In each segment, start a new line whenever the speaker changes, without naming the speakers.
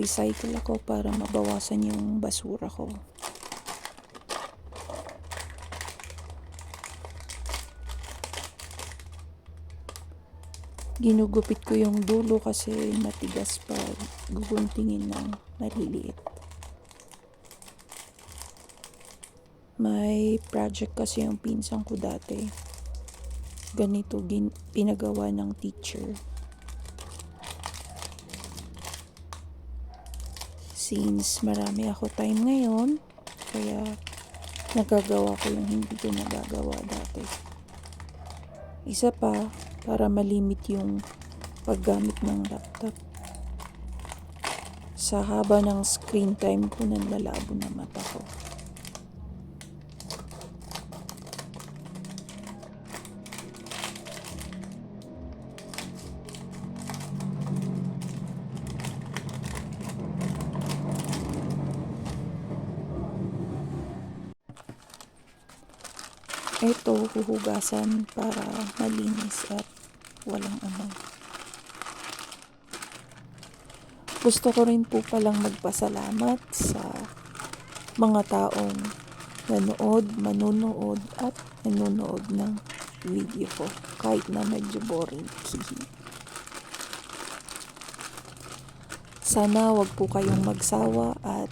nagre-recycle ako para mabawasan yung basura ko. Ginugupit ko yung dulo kasi matigas pag guguntingin ng maliliit. May project kasi yung pinsan ko dati. Ganito pinagawa ng teacher. Since marami ako time ngayon, kaya nagagawa ko yung hindi ko nagagawa dati. Isa pa, para malimit yung paggamit ng laptop. Sa haba ng screen time ko, nanlalabo na mata ko. Ito, huhugasan para malinis at walang amoy. Gusto ko rin po palang magpasalamat sa mga taong manonood at nanonood ng video ko. Kahit na medyo boring. Sana wag po kayong magsawa at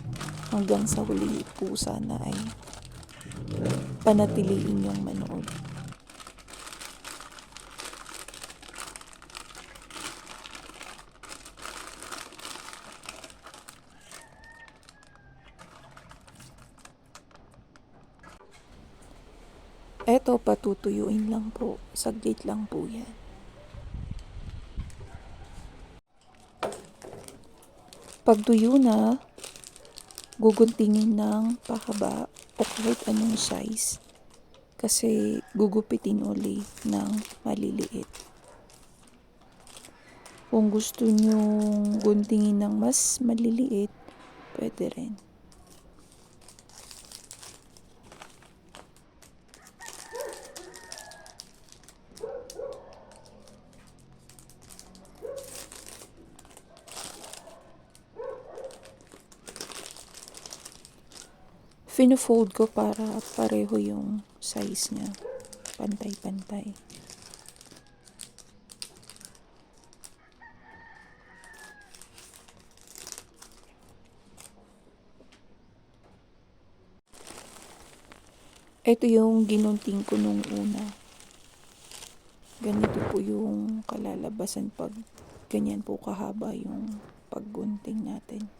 hanggang sa huli po sana ay panatiliin yung manood. Eto, patutuyuin lang po. Saglit lang po yan. Pagtuyo na, guguntingin ng pahaba o kahit anong size. Kasi gugupitin uli ng maliliit. Kung gusto nyong guntingin ng mas maliliit, pwede rin. Fino-fold ko para pareho yung size niya. Pantay-pantay. Ito yung ginunting ko nung una. Ganito po yung kalalabasan pag ganyan po kahaba yung paggunting natin.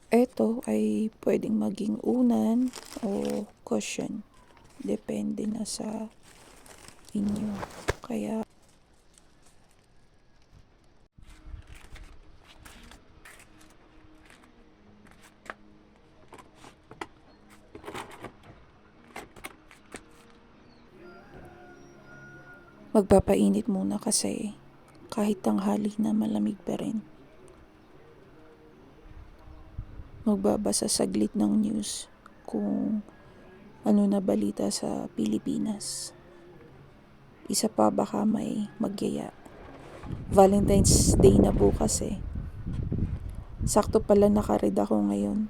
Ito ay pwedeng maging unan o cushion. Depende na sa inyo. Kaya magpapainit muna kasi kahit tanghali na malamig pa rin. Magbabasa saglit ng news kung ano na balita sa Pilipinas. Isa pa, baka may magyaya. Valentine's Day na bukas eh. Sakto pala nakaread ako ngayon.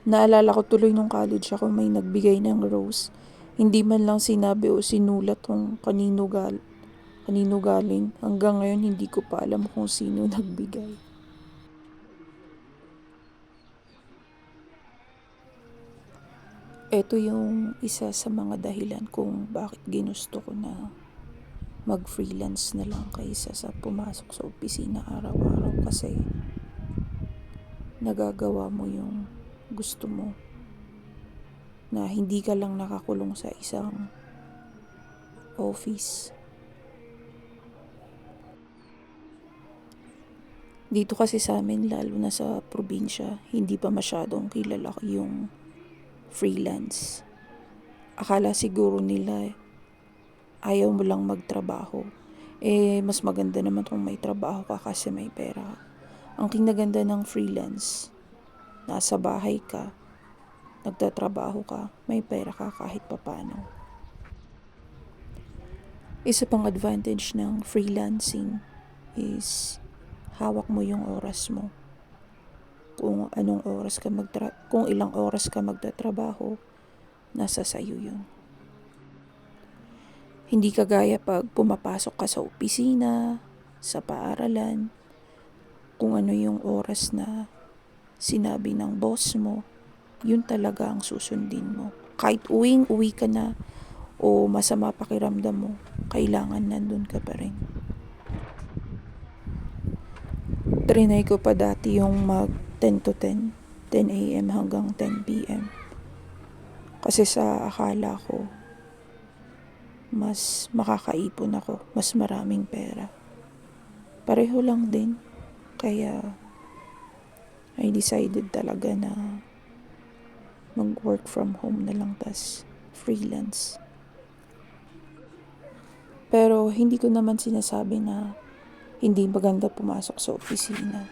Naalala ko tuloy nung college ako may nagbigay ng rose. Hindi man lang sinabi o sinulat kung kanino galing. Hanggang ngayon hindi ko pa alam kung sino nagbigay. Ito yung isa sa mga dahilan kung bakit ginusto ko na mag-freelance na lang kaysa sa pumasok sa opisina araw-araw kasi nagagawa mo yung gusto mo na hindi ka lang nakakulong sa isang office. Dito kasi sa amin, lalo na sa probinsya, hindi pa masyadong kilala yung freelance. Akala siguro nila ayaw mo lang magtrabaho. Mas maganda naman kung may trabaho ka kasi may pera. Ang kinaganda ng freelance, nasa bahay ka, nagtatrabaho ka, may pera ka kahit papano. Isa pang advantage ng freelancing is hawak mo yung oras mo. Kung ilang oras ka magtatrabaho, nasa sayo yun. Hindi kagaya pag pumapasok ka sa opisina, sa paaralan, kung ano yung oras na sinabi ng boss mo, yun talaga ang susundin mo. Kahit uwi ka na o masama pakiramdam mo, kailangan nandun ka pa rin. Trinay ko pa dati yung mag 10 to 10, 10 a.m. hanggang 10 p.m. Kasi sa akala ko, mas makakaipon ako, mas maraming pera. Pareho lang din. Kaya, I decided talaga na mag-work from home na lang, tas freelance. Pero hindi ko naman sinasabi na hindi maganda pumasok sa opisina.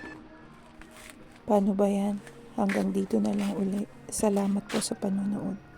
Paano ba yan? Hanggang dito na lang ulit. Salamat po sa panonood.